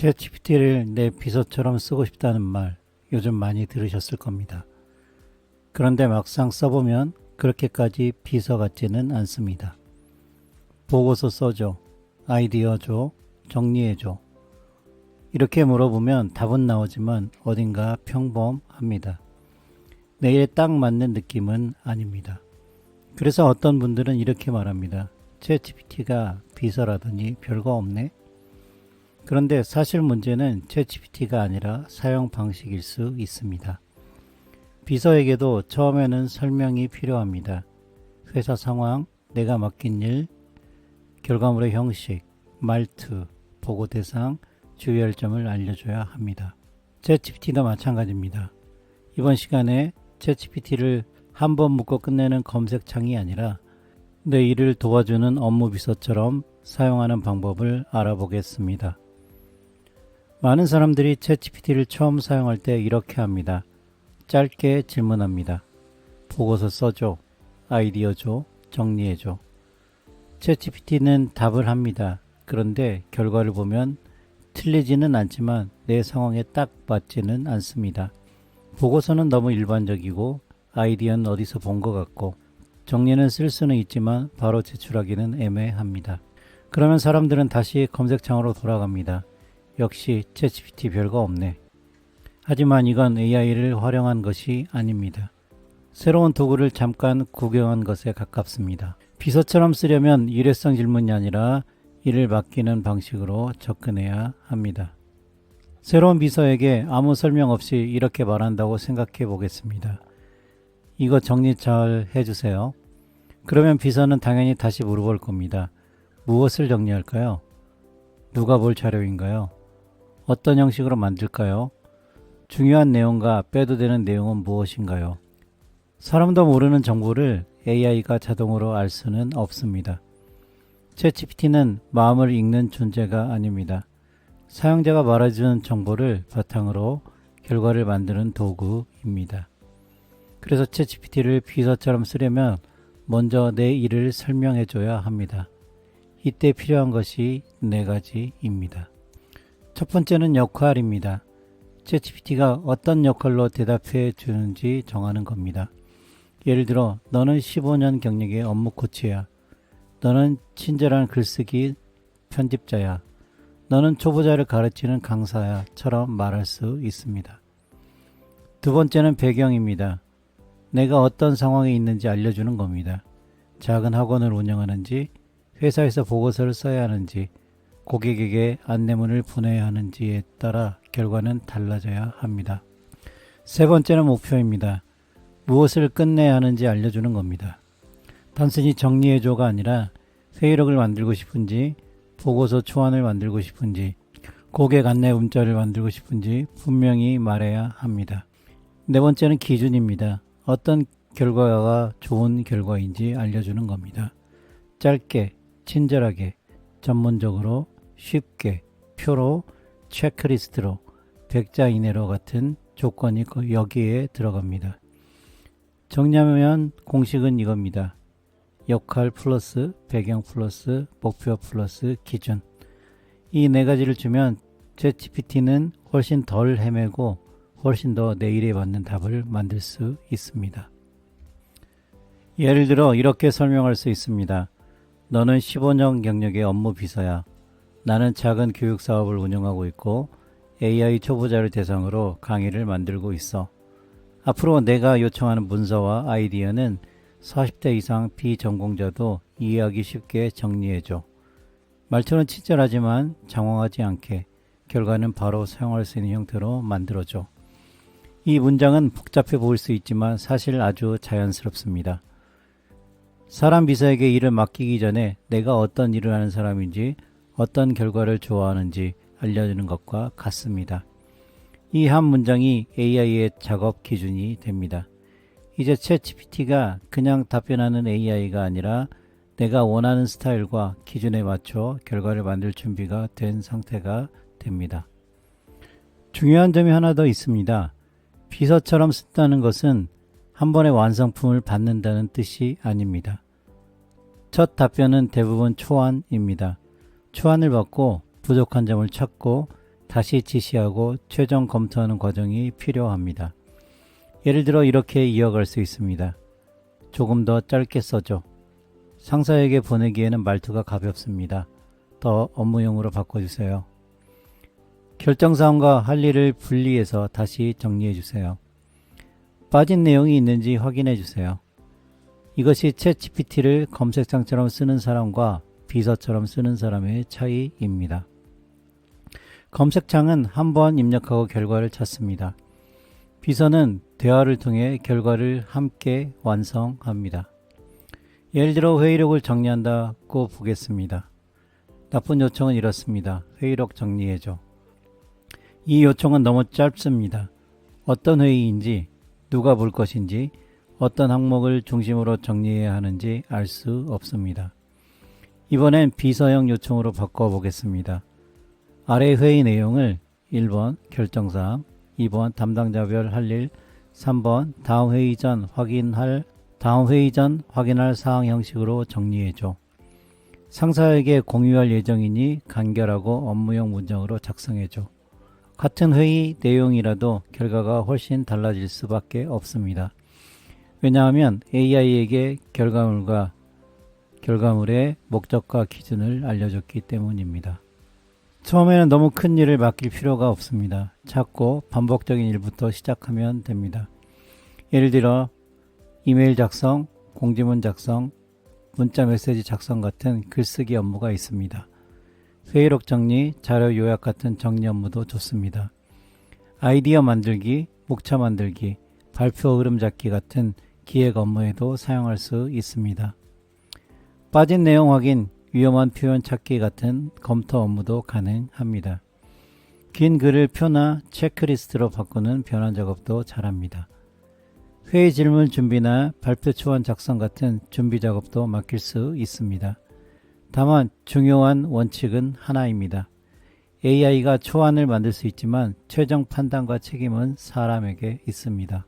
챗GPT를 내 비서처럼 쓰고 싶다는 말 요즘 많이 들으셨을 겁니다. 그런데 막상 써보면 그렇게까지 비서 같지는 않습니다. 보고서 써줘, 아이디어 줘, 정리해줘. 이렇게 물어보면 답은 나오지만 어딘가 평범합니다. 내일에 딱 맞는 느낌은 아닙니다. 그래서 어떤 분들은 이렇게 말합니다. 챗GPT가 비서라더니 별거 없네? 그런데 사실 문제는 챗GPT가 아니라 사용 방식일 수 있습니다. 비서에게도 처음에는 설명이 필요합니다. 회사 상황, 내가 맡긴 일, 결과물의 형식, 말투, 보고 대상, 주의할 점을 알려줘야 합니다. 챗GPT도 마찬가지입니다. 이번 시간에 챗GPT를 한 번 묶고 끝내는 검색창이 아니라 내 일을 도와주는 업무 비서처럼 사용하는 방법을 알아보겠습니다. 많은 사람들이 챗GPT를 처음 사용할 때 이렇게 합니다. 짧게 질문합니다. 보고서 써줘, 아이디어 줘, 정리해줘. 챗GPT는 답을 합니다. 그런데 결과를 보면 틀리지는 않지만 내 상황에 딱 맞지는 않습니다. 보고서는 너무 일반적이고 아이디어는 어디서 본 것 같고 정리는 쓸 수는 있지만 바로 제출하기는 애매합니다. 그러면 사람들은 다시 검색창으로 돌아갑니다. 역시 챗GPT 별거 없네. 하지만 이건 AI를 활용한 것이 아닙니다. 새로운 도구를 잠깐 구경한 것에 가깝습니다. 비서처럼 쓰려면 일회성 질문이 아니라 일을 맡기는 방식으로 접근해야 합니다. 새로운 비서에게 아무 설명 없이 이렇게 말한다고 생각해 보겠습니다. 이거 정리 잘 해주세요. 그러면 비서는 당연히 다시 물어볼 겁니다. 무엇을 정리할까요? 누가 볼 자료인가요? 어떤 형식으로 만들까요? 중요한 내용과 빼도 되는 내용은 무엇인가요? 사람도 모르는 정보를 AI가 자동으로 알 수는 없습니다. 챗GPT는 마음을 읽는 존재가 아닙니다. 사용자가 말해주는 정보를 바탕으로 결과를 만드는 도구입니다. 그래서 챗GPT를 비서처럼 쓰려면 먼저 내 일을 설명해줘야 합니다. 이때 필요한 것이 4가지입니다. 첫 번째는 역할입니다. 챗GPT가 어떤 역할로 대답해 주는지 정하는 겁니다. 예를 들어 너는 15년 경력의 업무 코치야. 너는 친절한 글쓰기 편집자야. 너는 초보자를 가르치는 강사야 처럼 말할 수 있습니다. 두 번째는 배경입니다. 내가 어떤 상황에 있는지 알려주는 겁니다. 작은 학원을 운영하는지, 회사에서 보고서를 써야 하는지, 고객에게 안내문을 보내야 하는지에 따라 결과는 달라져야 합니다. 세 번째는 목표입니다. 무엇을 끝내야 하는지 알려주는 겁니다. 단순히 정리해줘가 아니라 회의록을 만들고 싶은지, 보고서 초안을 만들고 싶은지, 고객 안내 문자를 만들고 싶은지 분명히 말해야 합니다. 네 번째는 기준입니다. 어떤 결과가 좋은 결과인지 알려주는 겁니다. 짧게, 친절하게, 전문적으로, 쉽게, 표로, 체크리스트로, 100자 이내로 같은 조건이 여기에 들어갑니다. 정리하면 공식은 이겁니다. 역할 플러스 배경 플러스 목표 플러스 기준. 이 4가지를 주면 챗GPT는 훨씬 덜 헤매고 훨씬 더 내 일에 맞는 답을 만들 수 있습니다. 예를 들어 이렇게 설명할 수 있습니다. 너는 15년 경력의 업무 비서야. 나는 작은 교육 사업을 운영하고 있고 AI 초보자를 대상으로 강의를 만들고 있어. 앞으로 내가 요청하는 문서와 아이디어는 40대 이상 비전공자도 이해하기 쉽게 정리해줘. 말투는 친절하지만 장황하지 않게, 결과는 바로 사용할 수 있는 형태로 만들어줘. 이 문장은 복잡해 보일 수 있지만 사실 아주 자연스럽습니다. 사람 비서에게 일을 맡기기 전에 내가 어떤 일을 하는 사람인지, 어떤 결과를 좋아하는지 알려주는 것과 같습니다. 이 한 문장이 AI의 작업 기준이 됩니다. 이제 챗GPT가 그냥 답변하는 AI가 아니라 내가 원하는 스타일과 기준에 맞춰 결과를 만들 준비가 된 상태가 됩니다. 중요한 점이 하나 더 있습니다. 비서처럼 쓴다는 것은 한 번에 완성품을 받는다는 뜻이 아닙니다. 첫 답변은 대부분 초안입니다. 초안을 받고 부족한 점을 찾고 다시 지시하고 최종 검토하는 과정이 필요합니다. 예를 들어 이렇게 이어갈 수 있습니다. 조금 더 짧게 써줘. 상사에게 보내기에는 말투가 가볍습니다. 더 업무용으로 바꿔주세요. 결정사항과 할 일을 분리해서 다시 정리해주세요. 빠진 내용이 있는지 확인해주세요. 이것이 챗GPT를 검색창처럼 쓰는 사람과 비서처럼 쓰는 사람의 차이입니다. 검색창은 한번 입력하고 결과를 찾습니다. 비서는 대화를 통해 결과를 함께 완성합니다. 예를 들어 회의록을 정리한다고 보겠습니다. 나쁜 요청은 이렇습니다. 회의록 정리해줘. 이 요청은 너무 짧습니다. 어떤 회의인지, 누가 볼 것인지, 어떤 항목을 중심으로 정리해야 하는지 알 수 없습니다. 이번엔 비서형 요청으로 바꿔보겠습니다. 아래 회의 내용을 1번 결정사항, 2번 담당자별 할 일, 3번 다음 회의 전 확인할 사항 형식으로 정리해줘. 상사에게 공유할 예정이니 간결하고 업무용 문장으로 작성해줘. 같은 회의 내용이라도 결과가 훨씬 달라질 수밖에 없습니다. 왜냐하면 AI에게 결과물의 목적과 기준을 알려줬기 때문입니다. 처음에는 너무 큰 일을 맡길 필요가 없습니다. 작고 반복적인 일부터 시작하면 됩니다. 예를 들어 이메일 작성, 공지문 작성, 문자 메시지 작성 같은 글쓰기 업무가 있습니다. 회의록 정리, 자료 요약 같은 정리 업무도 좋습니다. 아이디어 만들기, 목차 만들기, 발표 흐름 잡기 같은 기획 업무에도 사용할 수 있습니다. 빠진 내용 확인, 위험한 표현 찾기 같은 검토 업무도 가능합니다. 긴 글을 표나 체크리스트로 바꾸는 변환 작업도 잘합니다. 회의 질문 준비나 발표 초안 작성 같은 준비 작업도 맡길 수 있습니다. 다만 중요한 원칙은 하나입니다. AI가 초안을 만들 수 있지만 최종 판단과 책임은 사람에게 있습니다.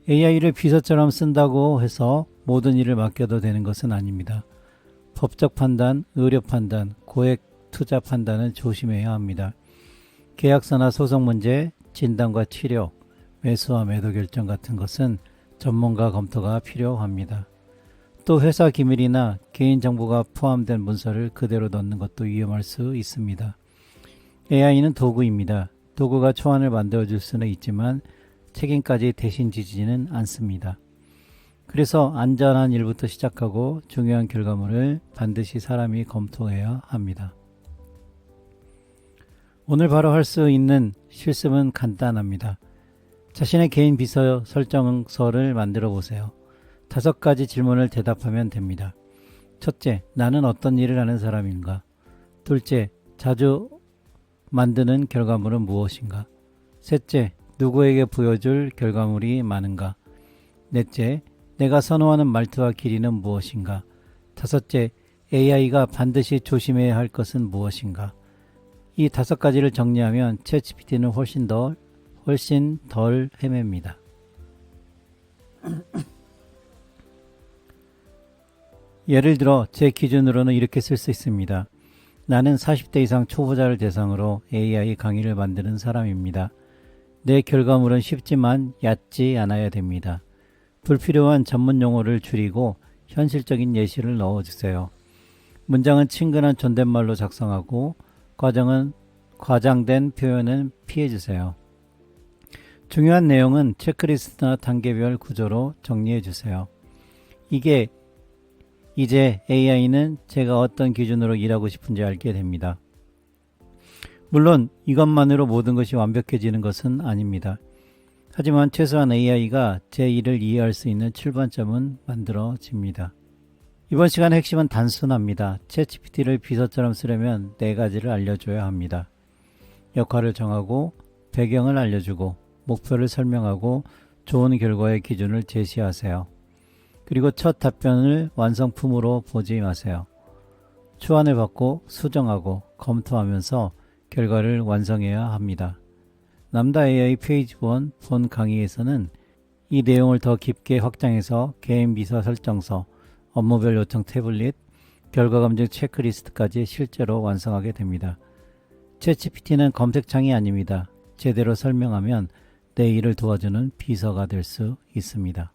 AI를 비서처럼 쓴다고 해서 모든 일을 맡겨도 되는 것은 아닙니다. 법적 판단, 의료 판단, 고액 투자 판단은 조심해야 합니다. 계약서나 소송 문제, 진단과 치료, 매수와 매도 결정 같은 것은 전문가 검토가 필요합니다. 또 회사 기밀이나 개인정보가 포함된 문서를 그대로 넣는 것도 위험할 수 있습니다. AI는 도구입니다. 도구가 초안을 만들어줄 수는 있지만 책임까지 대신 지지는 않습니다. 그래서 안전한 일부터 시작하고 중요한 결과물을 반드시 사람이 검토해야 합니다. 오늘 바로 할 수 있는 실습은 간단합니다. 자신의 개인 비서 설정서를 만들어 보세요. 5가지 질문을 대답하면 됩니다. 첫째, 나는 어떤 일을 하는 사람인가? 둘째, 자주 만드는 결과물은 무엇인가? 셋째, 누구에게 보여줄 결과물이 많은가? 넷째, 내가 선호하는 말투와 길이는 무엇인가? 다섯째, AI가 반드시 조심해야 할 것은 무엇인가? 이 5가지를 정리하면 챗GPT는 훨씬 덜 헤맵니다. 예를 들어 제 기준으로는 이렇게 쓸 수 있습니다. 나는 40대 이상 초보자를 대상으로 AI 강의를 만드는 사람입니다. 내 결과물은 쉽지만 얕지 않아야 됩니다. 불필요한 전문 용어를 줄이고 현실적인 예시를 넣어주세요. 문장은 친근한 존댓말로 작성하고 과장된 표현은 피해주세요. 중요한 내용은 체크리스트나 단계별 구조로 정리해주세요. 이제 AI는 제가 어떤 기준으로 일하고 싶은지 알게 됩니다. 물론 이것만으로 모든 것이 완벽해지는 것은 아닙니다. 하지만 최소한 AI가 제 일을 이해할 수 있는 출발점은 만들어집니다. 이번 시간의 핵심은 단순합니다. 챗GPT를 비서처럼 쓰려면 4가지를 알려줘야 합니다. 역할을 정하고 배경을 알려주고 목표를 설명하고 좋은 결과의 기준을 제시하세요. 그리고 첫 답변을 완성품으로 보지 마세요. 초안을 받고 수정하고 검토하면서 결과를 완성해야 합니다. 남다 AI 페이지 1 본 강의에서는 이 내용을 더 깊게 확장해서 개인 비서 설정서, 업무별 요청 태블릿, 결과 검증 체크리스트까지 실제로 완성하게 됩니다. 챗GPT는 검색창이 아닙니다. 제대로 설명하면 내 일을 도와주는 비서가 될 수 있습니다.